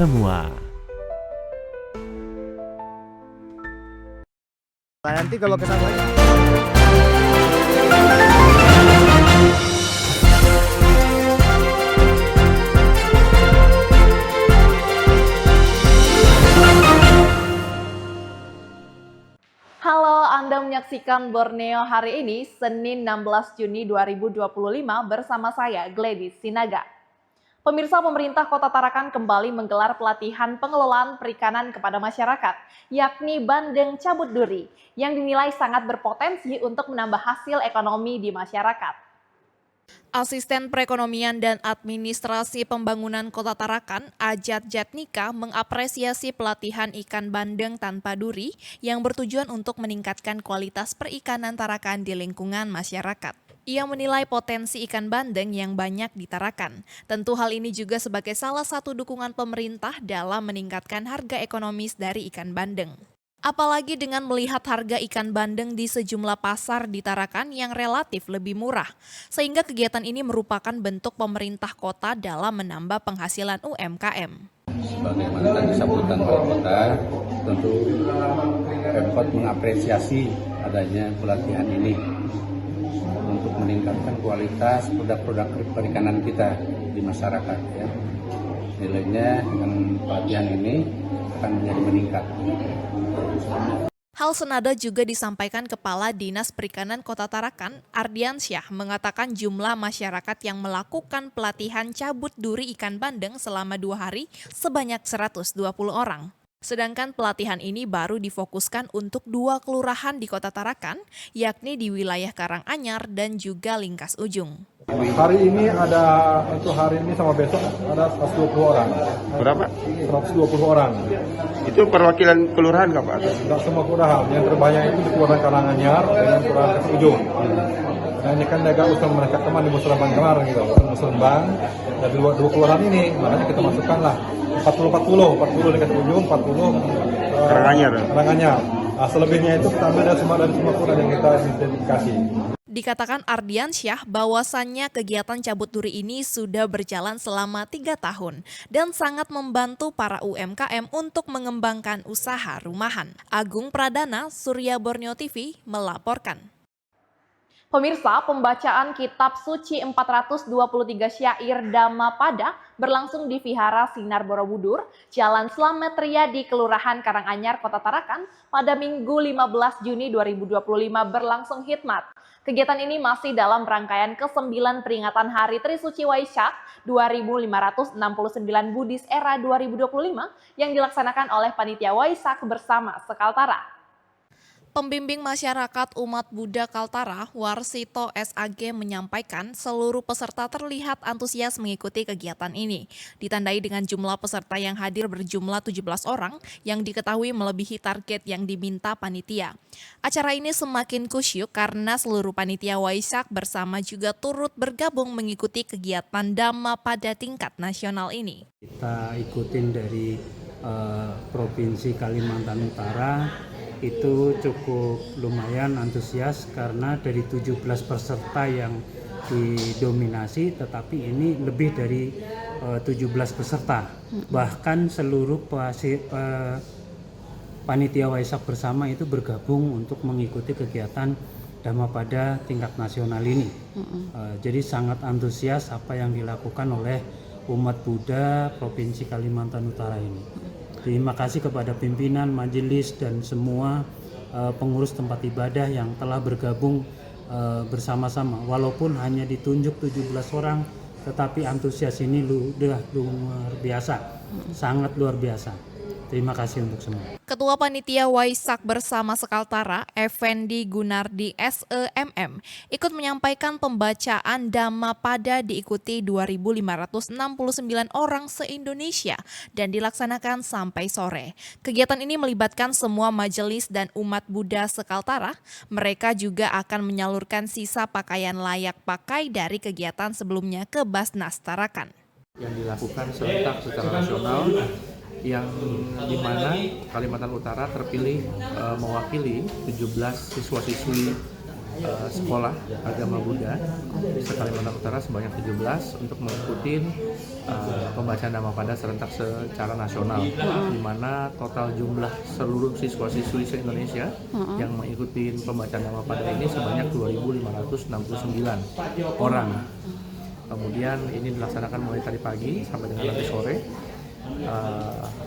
semua. Nanti kalau kena lagi. Halo, Anda menyaksikan Borneo hari ini, Senin 16 Juni 2025 bersama saya, Gladys Sinaga. Pemirsa, pemerintah Kota Tarakan kembali menggelar pelatihan pengelolaan perikanan kepada masyarakat, yakni bandeng cabut duri, yang dinilai sangat berpotensi untuk menambah hasil ekonomi di masyarakat. Asisten Perekonomian dan Administrasi Pembangunan Kota Tarakan, Ajat Jatnika, mengapresiasi pelatihan ikan bandeng tanpa duri yang bertujuan untuk meningkatkan kualitas perikanan Tarakan di lingkungan masyarakat. Ia menilai potensi ikan bandeng yang banyak di Tarakan. Tentu hal ini juga sebagai salah satu dukungan pemerintah dalam meningkatkan harga ekonomis dari ikan bandeng. Apalagi dengan melihat harga ikan bandeng di sejumlah pasar di Tarakan yang relatif lebih murah, sehingga kegiatan ini merupakan bentuk pemerintah kota dalam menambah penghasilan UMKM. Sebagaimana tadi sambutan Wali Kota, tentu Pemkot mengapresiasi adanya pelatihan ini untuk meningkatkan kualitas produk-produk perikanan kita di masyarakat. Ya. Nilainya dengan pelatihan ini akan menjadi meningkat. Hal senada juga disampaikan Kepala Dinas Perikanan Kota Tarakan, Ardiansyah, mengatakan jumlah masyarakat yang melakukan pelatihan cabut duri ikan bandeng selama 2 hari sebanyak 120 orang. Sedangkan pelatihan ini baru difokuskan untuk 2 kelurahan di Kota Tarakan, yakni di wilayah Karanganyar dan juga Lingkas Ujung. Hari ini ada, untuk hari ini sama besok ada 120 orang. Berapa? 120 orang. Itu perwakilan kelurahan Kak Pak? Tidak semua kelurahan, yang terbanyak itu di Kelurahan Karanganyar dan Kelurahan Lingkas Ujung. Nah ini kan agak usul mereka teman di Musrembang kemarin gitu, Musrembang dari dua kelurahan ini, makanya kita masukkanlah 40 Lingkas Ujung, 40 Karanganyar. Nah, selebihnya itu kita ambil dari semua kelurahan yang kita identifikasi. Dikatakan Ardiansyah bahwasannya kegiatan cabut duri ini sudah berjalan selama 3 tahun dan sangat membantu para UMKM untuk mengembangkan usaha rumahan. Agung Pradana, Surya Borneo TV, melaporkan. Pemirsa, pembacaan kitab suci 423 syair Dhammapada berlangsung di Vihara Sinar Borobudur, Jalan Slamet Riyadi, Kelurahan Karanganyar, Kota Tarakan pada Minggu 15 Juni 2025 berlangsung hikmat. Kegiatan ini masih dalam rangkaian ke-9 peringatan Hari Trisuci Waisak 2569 Buddhis Era 2025 yang dilaksanakan oleh Panitia Waisak bersama Sekaltara. Pembimbing masyarakat umat Buddha Kaltara, Warsito SAG, menyampaikan seluruh peserta terlihat antusias mengikuti kegiatan ini. Ditandai dengan jumlah peserta yang hadir berjumlah 17 orang yang diketahui melebihi target yang diminta panitia. Acara ini semakin kusyuk karena seluruh panitia Waisak bersama juga turut bergabung mengikuti kegiatan Dhamma pada tingkat nasional ini. Kita ikutin dari Provinsi Kalimantan Utara, itu cukup lumayan antusias karena dari 17 peserta yang didominasi, tetapi ini lebih dari 17 peserta. Bahkan seluruh panitia Waisak bersama itu bergabung untuk mengikuti kegiatan Dhammapada tingkat nasional ini. Jadi sangat antusias apa yang dilakukan oleh umat Buddha Provinsi Kalimantan Utara ini. Terima kasih kepada pimpinan, majelis, dan semua pengurus tempat ibadah yang telah bergabung bersama-sama. Walaupun hanya ditunjuk 17 orang, tetapi antusias ini sudah luar biasa, sangat luar biasa. Terima kasih untuk semua. Ketua Panitia Waisak bersama Sekaltara, Effendi Gunardi SEMM, ikut menyampaikan pembacaan Dhammapada diikuti 2.569 orang se-Indonesia dan dilaksanakan sampai sore. Kegiatan ini melibatkan semua majelis dan umat Buddha Sekaltara. Mereka juga akan menyalurkan sisa pakaian layak pakai dari kegiatan sebelumnya ke Basnas Tarakan. Yang dilakukan serentak secara nasional, yang dimana Kalimantan Utara terpilih mewakili 17 siswa-siswi sekolah agama Buddha se-Kalimantan Utara sebanyak 17 untuk mengikuti pembacaan Dhammapada serentak secara nasional, di mana total jumlah seluruh siswa-siswi se-Indonesia yang mengikuti pembacaan Dhammapada ini sebanyak 2.569 orang. Kemudian ini dilaksanakan mulai tadi pagi sampai dengan nanti sore.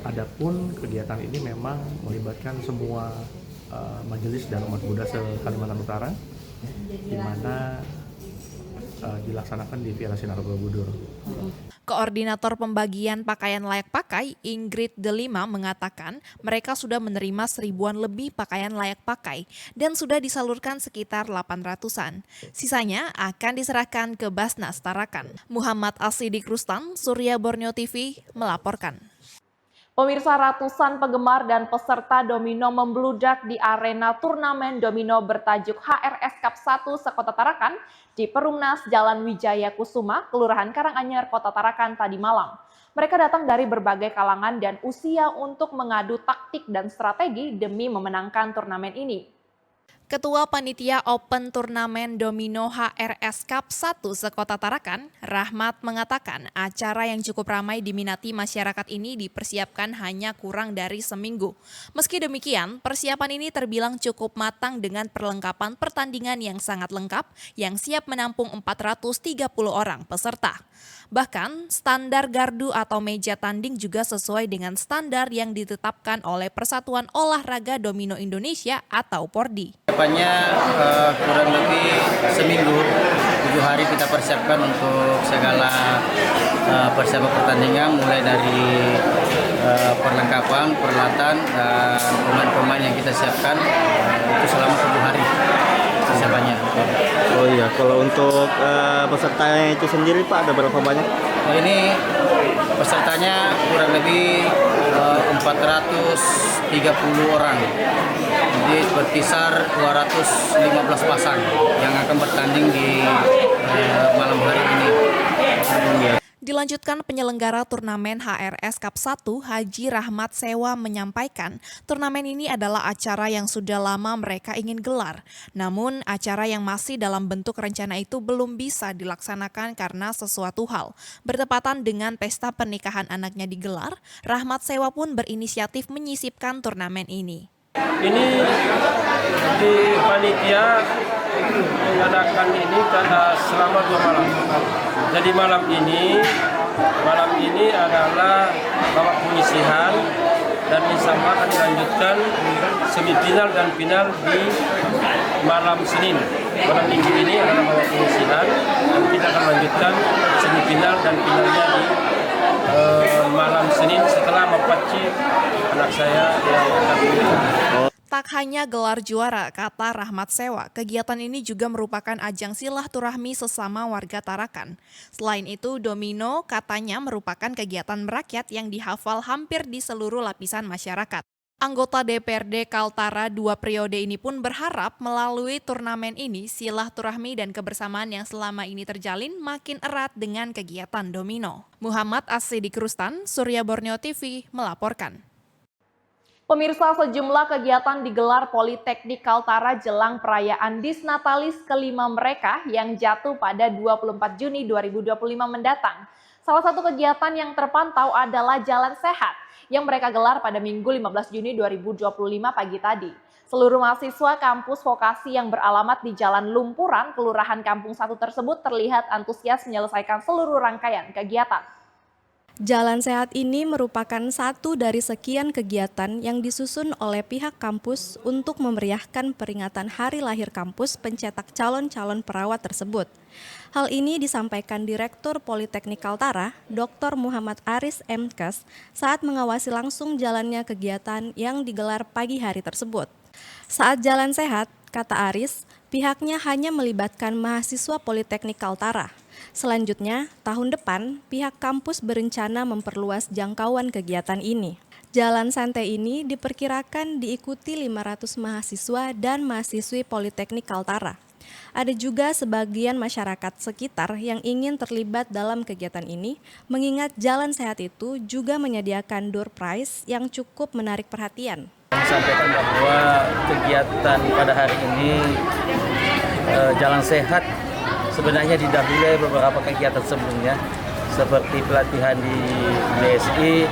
Adapun kegiatan ini memang melibatkan semua majelis dan umat Buddha se-Kalimantan Utara, di mana dilaksanakan di Vihara Sinar Borobudur. Koordinator pembagian pakaian layak pakai, Ingrid Delima, mengatakan mereka sudah menerima 1000-an lebih pakaian layak pakai dan sudah disalurkan sekitar 800-an. Sisanya akan diserahkan ke Basnas Tarakan. Muhammad Asidik Rustam, Surya Borneo TV, melaporkan. Pemirsa, ratusan penggemar dan peserta domino membludak di arena turnamen domino bertajuk HRS Cup 1 sekota Tarakan di Perumnas Jalan Wijaya Kusuma, Kelurahan Karanganyar, Kota Tarakan tadi malam. Mereka datang dari berbagai kalangan dan usia untuk mengadu taktik dan strategi demi memenangkan turnamen ini. Ketua Panitia Open Turnamen Domino HRS Cup 1 sekota Tarakan, Rahmat, mengatakan acara yang cukup ramai diminati masyarakat ini dipersiapkan hanya kurang dari seminggu. Meski demikian, persiapan ini terbilang cukup matang dengan perlengkapan pertandingan yang sangat lengkap yang siap menampung 430 orang peserta. Bahkan, standar gardu atau meja tanding juga sesuai dengan standar yang ditetapkan oleh Persatuan Olahraga Domino Indonesia atau PORDI. Persiapannya kurang lebih seminggu, 7 hari kita persiapkan untuk segala persiapan pertandingan, mulai dari perlengkapan, peralatan, dan pemain-pemain yang kita siapkan itu selama 7 hari persiapannya. Oh iya, kalau untuk pesertanya itu sendiri Pak, ada berapa banyak? Oh, ini pesertanya kurang lebih 430 orang. Jadi berkisar 215 pasang yang akan bertanding di malam hari ini. Dilanjutkan, penyelenggara turnamen HRS Cup 1, Haji Rahmat Sewa, menyampaikan turnamen ini adalah acara yang sudah lama mereka ingin gelar. Namun acara yang masih dalam bentuk rencana itu belum bisa dilaksanakan karena sesuatu hal. Bertepatan dengan pesta pernikahan anaknya digelar, Rahmat Sewa pun berinisiatif menyisipkan turnamen ini. Ini di panitia mengadakan ini karena selama 2 malam. Jadi malam ini adalah babak penyisihan dan insya-Allah akan dilanjutkan semifinal dan final di malam Senin. Malam Minggu ini adalah babak penyisihan dan kita akan lanjutkan semifinal dan finalnya di malam Senin setelah mempaci anak saya yang akan menikah. Tak hanya gelar juara, kata Rahmat Sewa, kegiatan ini juga merupakan ajang silaturahmi sesama warga Tarakan. Selain itu, domino katanya merupakan kegiatan merakyat yang dihafal hampir di seluruh lapisan masyarakat. Anggota DPRD Kaltara 2 periode ini pun berharap melalui turnamen ini silaturahmi dan kebersamaan yang selama ini terjalin makin erat dengan kegiatan domino. Muhammad Asidik Rustam, Surya Borneo TV, melaporkan. Pemirsa, sejumlah kegiatan digelar Politeknik Kaltara jelang perayaan Disnatalis kelima mereka yang jatuh pada 24 Juni 2025 mendatang. Salah satu kegiatan yang terpantau adalah Jalan Sehat yang mereka gelar pada Minggu 15 Juni 2025 pagi tadi. Seluruh mahasiswa kampus vokasi yang beralamat di Jalan Lumpuran, Kelurahan Kampung 1 tersebut terlihat antusias menyelesaikan seluruh rangkaian kegiatan. Jalan Sehat ini merupakan satu dari sekian kegiatan yang disusun oleh pihak kampus untuk memeriahkan peringatan hari lahir kampus pencetak calon-calon perawat tersebut. Hal ini disampaikan Direktur Politeknik Kaltara, Dr. Muhammad Aris M.Kes, saat mengawasi langsung jalannya kegiatan yang digelar pagi hari tersebut. Saat Jalan Sehat, kata Aris, pihaknya hanya melibatkan mahasiswa Politeknik Kaltara. Selanjutnya, tahun depan, pihak kampus berencana memperluas jangkauan kegiatan ini. Jalan santai ini diperkirakan diikuti 500 mahasiswa dan mahasiswi Politeknik Kaltara. Ada juga sebagian masyarakat sekitar yang ingin terlibat dalam kegiatan ini, mengingat Jalan Sehat itu juga menyediakan door prize yang cukup menarik perhatian. Sampaikan bahwa kegiatan pada hari ini jalan sehat sebenarnya didahului beberapa kegiatan sebelumnya seperti pelatihan di BSI,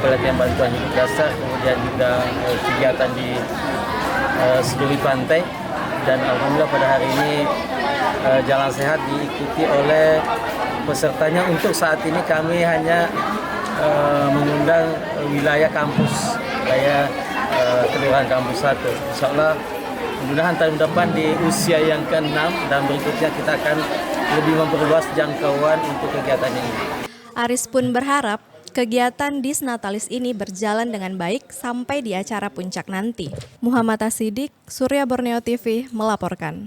pelatihan bantuan hidup dasar, kemudian juga kegiatan di Seduri Pantai, dan alhamdulillah pada hari ini jalan sehat diikuti oleh pesertanya. Untuk saat ini kami hanya mengundang wilayah kampus, wilayah Kelurahan Kampus 1. Insyaallah mudah-mudahan tahun depan di usia yang ke-6 dan berikutnya kita akan lebih memperluas jangkauan untuk kegiatan ini. Aris pun berharap kegiatan Disnatalis ini berjalan dengan baik sampai di acara puncak nanti. Muhammad Asidik, Surya Borneo TV melaporkan.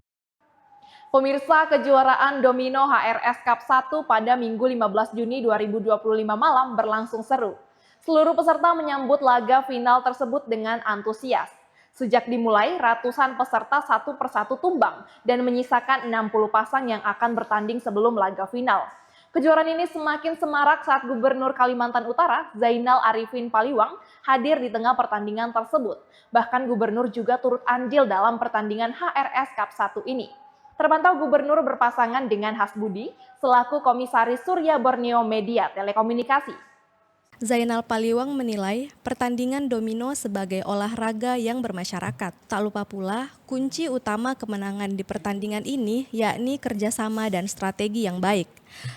Pemirsa, kejuaraan domino HRS Cup 1 pada Minggu 15 Juni 2025 malam berlangsung seru. Seluruh peserta menyambut laga final tersebut dengan antusias. Sejak dimulai, ratusan peserta satu persatu tumbang dan menyisakan 60 pasang yang akan bertanding sebelum laga final. Kejuaraan ini semakin semarak saat Gubernur Kalimantan Utara, Zainal Arifin Paliwang, hadir di tengah pertandingan tersebut. Bahkan Gubernur juga turut andil dalam pertandingan HRS Cup 1 ini. Terpantau Gubernur berpasangan dengan Hasbudi selaku Komisaris Surya Borneo Media Telekomunikasi. Zainal Paliwang menilai pertandingan domino sebagai olahraga yang bermasyarakat. Tak lupa pula, kunci utama kemenangan di pertandingan ini yakni kerjasama dan strategi yang baik.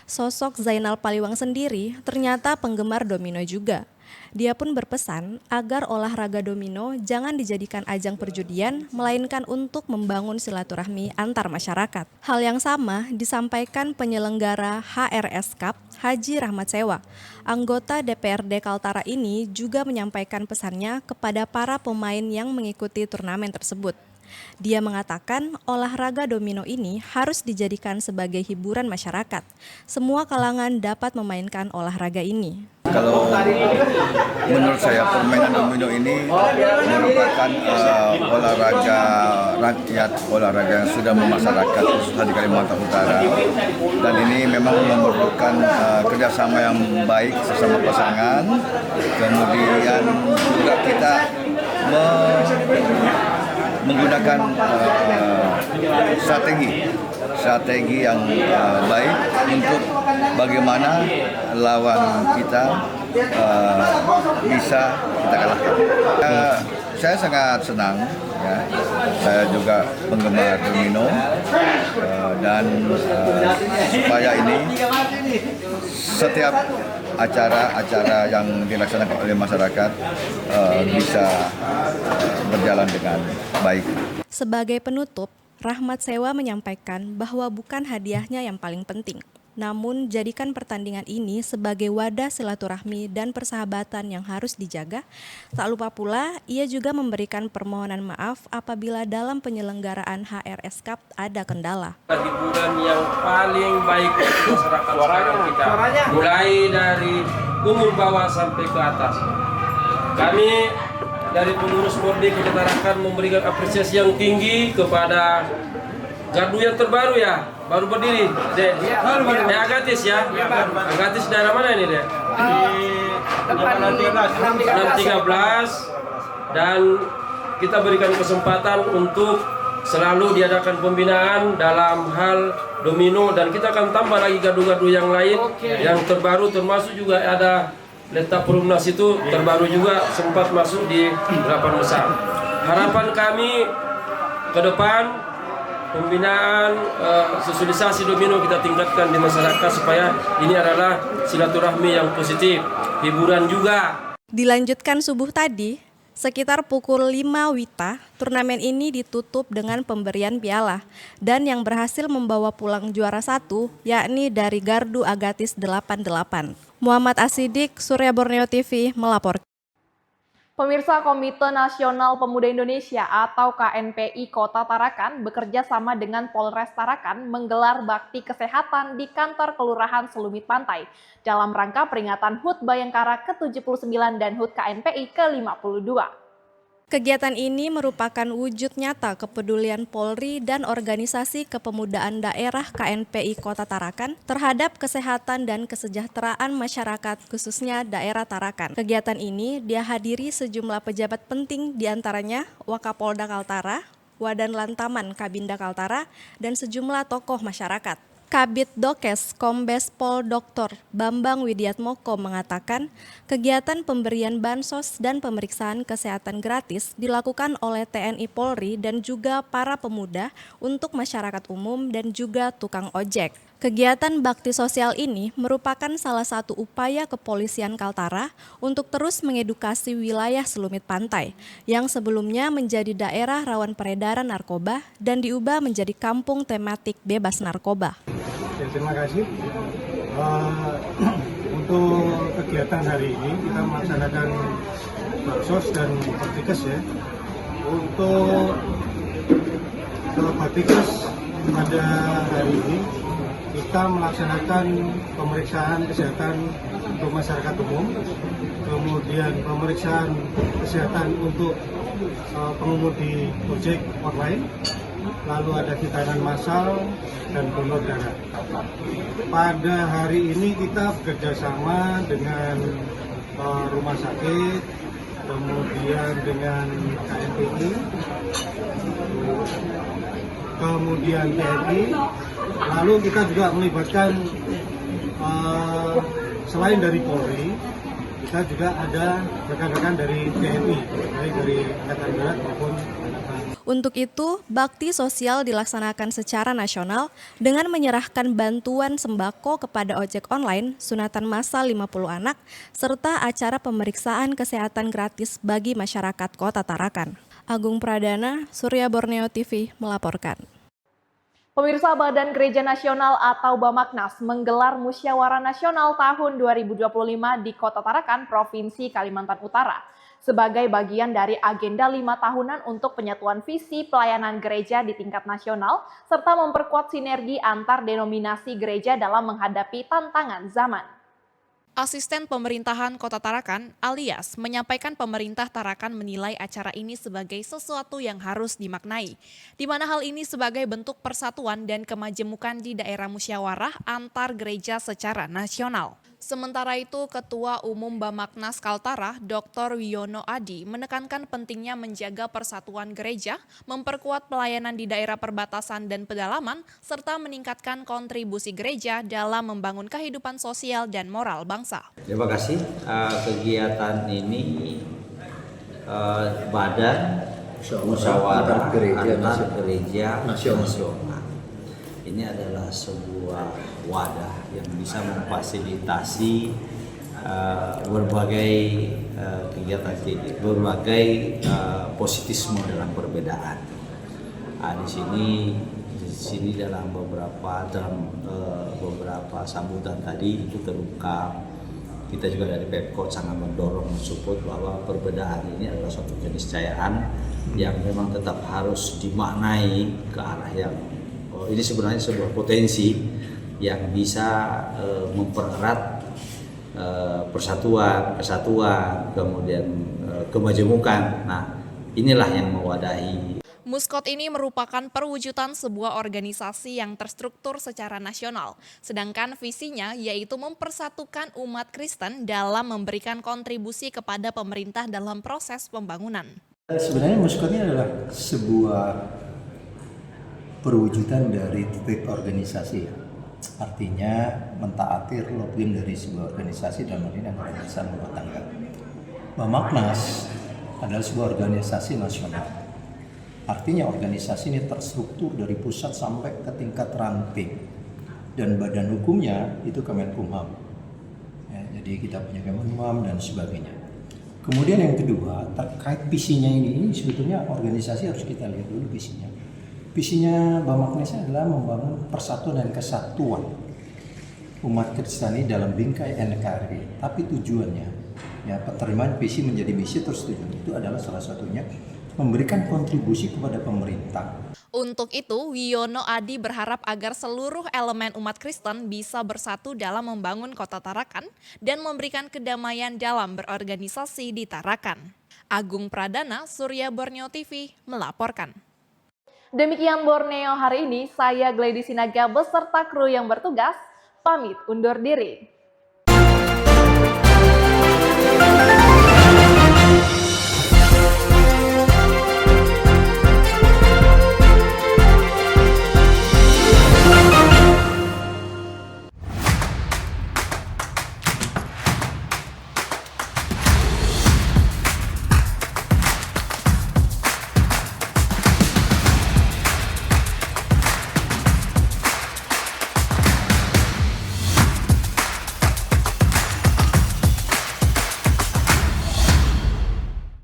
Sosok Zainal Paliwang sendiri ternyata penggemar domino juga. Dia pun berpesan agar olahraga domino jangan dijadikan ajang perjudian, melainkan untuk membangun silaturahmi antar masyarakat. Hal yang sama disampaikan penyelenggara HRS Cup, Haji Rahmat Sewa. Anggota DPRD Kaltara ini juga menyampaikan pesannya kepada para pemain yang mengikuti turnamen tersebut. Dia mengatakan olahraga domino ini harus dijadikan sebagai hiburan masyarakat. Semua kalangan dapat memainkan olahraga ini. Kalau menurut saya permainan domino ini merupakan olahraga rakyat, olahraga yang sudah memasyarakat khususnya di Kalimantan Utara, dan ini memang memerlukan kerjasama yang baik sesama pasangan. Kemudian juga kita menggunakan strategi yang baik untuk bagaimana lawan kita bisa kita kalahkan. Saya sangat senang, ya. Saya juga penggemar domino, dan supaya ini setiap acara-acara yang dilaksanakan oleh masyarakat bisa berjalan dengan baik. Sebagai penutup, Rahmat Sewa menyampaikan bahwa bukan hadiahnya yang paling penting, namun jadikan pertandingan ini sebagai wadah silaturahmi dan persahabatan yang harus dijaga. Tak lupa pula, ia juga memberikan permohonan maaf apabila dalam penyelenggaraan HRS Cup ada kendala. Hiburan yang paling baik untuk masyarakat sekarang kita, mulai dari umur bawah sampai ke atas. Kami dari pengurus Pordi Kota Tarakan memberikan apresiasi yang tinggi kepada gardu yang terbaru ya, baru berdiri, Dek. Agatis ya. Agatis daerah mana ini, Dek? Di 613, dan kita berikan kesempatan untuk selalu diadakan pembinaan dalam hal domino, dan kita akan tambah lagi gardu-gardu yang lain yang terbaru, termasuk juga ada letak perumnas itu terbaru juga sempat masuk di 8 besar. Harapan kami ke depan pembinaan sosialisasi domino kita tingkatkan di masyarakat supaya ini adalah silaturahmi yang positif, hiburan juga. Dilanjutkan subuh tadi, sekitar pukul 5 WITA, turnamen ini ditutup dengan pemberian piala, dan yang berhasil membawa pulang juara 1 yakni dari gardu Agatis 88. Muhammad Asidik, Surya Borneo TV melaporkan. Pemirsa, Komite Nasional Pemuda Indonesia atau KNPI Kota Tarakan bekerja sama dengan Polres Tarakan menggelar bakti kesehatan di kantor Kelurahan Selumit Pantai dalam rangka peringatan HUT Bayangkara ke-79 dan HUT KNPI ke-52. Kegiatan ini merupakan wujud nyata kepedulian Polri dan Organisasi Kepemudaan Daerah KNPI Kota Tarakan terhadap kesehatan dan kesejahteraan masyarakat khususnya daerah Tarakan. Kegiatan ini dihadiri sejumlah pejabat penting diantaranya Wakapolda Kaltara, Wadan Lantaman Kabinda Kaltara, dan sejumlah tokoh masyarakat. Kabid Dokes Kombes Pol Dr. Bambang Widiatmoko mengatakan kegiatan pemberian bansos dan pemeriksaan kesehatan gratis dilakukan oleh TNI Polri dan juga para pemuda untuk masyarakat umum dan juga tukang ojek. Kegiatan bakti sosial ini merupakan salah satu upaya kepolisian Kaltara untuk terus mengedukasi wilayah selumit pantai yang sebelumnya menjadi daerah rawan peredaran narkoba dan diubah menjadi kampung tematik bebas narkoba. Ya, terima kasih. Untuk kegiatan hari ini kita melaksanakan baksos dan baktikes ya. Untuk baktikes pada hari ini kita melaksanakan pemeriksaan kesehatan untuk masyarakat umum, kemudian pemeriksaan kesehatan untuk pengemudi ojek online, lalu ada hitanan massal dan donor darah. Pada hari ini kita bekerjasama dengan rumah sakit, kemudian dengan KNPI, kemudian TNI, lalu kita juga melibatkan selain dari Polri, kita juga ada rekan-rekan dari TNI, baik dari Angkatan Darat maupun Untuk itu, bakti sosial dilaksanakan secara nasional dengan menyerahkan bantuan sembako kepada ojek online, sunatan massal 50 anak, serta acara pemeriksaan kesehatan gratis bagi masyarakat Kota Tarakan. Agung Pradana, Surya Borneo TV melaporkan. Pemirsa, Badan Gereja Nasional atau Bamaknas menggelar Musyawarah Nasional tahun 2025 di Kota Tarakan, Provinsi Kalimantan Utara, sebagai bagian dari agenda 5 tahunan untuk penyatuan visi pelayanan gereja di tingkat nasional, serta memperkuat sinergi antar denominasi gereja dalam menghadapi tantangan zaman. Asisten Pemerintahan Kota Tarakan, Alias, menyampaikan pemerintah Tarakan menilai acara ini sebagai sesuatu yang harus dimaknai, di mana hal ini sebagai bentuk persatuan dan kemajemukan di daerah musyawarah antar gereja secara nasional. Sementara itu, Ketua Umum Bamaknas Kaltara, Dr. Wiono Adi, menekankan pentingnya menjaga persatuan gereja, memperkuat pelayanan di daerah perbatasan dan pedalaman, serta meningkatkan kontribusi gereja dalam membangun kehidupan sosial dan moral bangsa. Terima kasih. Kegiatan ini Badan Musyawarah Antar Gereja Nasional. Ini adalah sebuah wadah yang bisa memfasilitasi berbagai kegiatan, berbagai positisme dalam perbedaan. Di sini dalam beberapa sambutan tadi itu terungkap. Kita juga dari Pemkot sangat mendorong, mensupport bahwa perbedaan ini adalah suatu keniscayaan yang memang tetap harus dimaknai ke arah yang ini sebenarnya sebuah potensi yang bisa mempererat persatuan, kesatuan, kemudian kemajemukan. Nah, inilah yang mewadahi. Muskot ini merupakan perwujudan sebuah organisasi yang terstruktur secara nasional, sedangkan visinya yaitu mempersatukan umat Kristen dalam memberikan kontribusi kepada pemerintah dalam proses pembangunan. Sebenarnya Muskot ini adalah sebuah perwujudan dari titik organisasi, artinya mentaati login dari sebuah organisasi dan ini organisasi rumah tangga. Bamaknas adalah sebuah organisasi nasional, artinya organisasi ini terstruktur dari pusat sampai ke tingkat ranting dan badan hukumnya itu Kemenkumham. Ya, jadi kita punya Kemenkumham dan sebagainya. Kemudian yang kedua terkait visinya ini sebetulnya organisasi harus kita lihat dulu visinya. Visinya Bamaknas adalah membangun persatuan dan kesatuan umat Kristen dalam bingkai NKRI. Tapi tujuannya, ya penerimaan visi menjadi misi terus tujuan itu adalah salah satunya memberikan kontribusi kepada pemerintah. Untuk itu, Wiono Adi berharap agar seluruh elemen umat Kristen bisa bersatu dalam membangun Kota Tarakan dan memberikan kedamaian dalam berorganisasi di Tarakan. Agung Pradana, Surya Borneo TV melaporkan. Demikian Borneo hari ini, saya Gladys Sinaga beserta kru yang bertugas, pamit undur diri.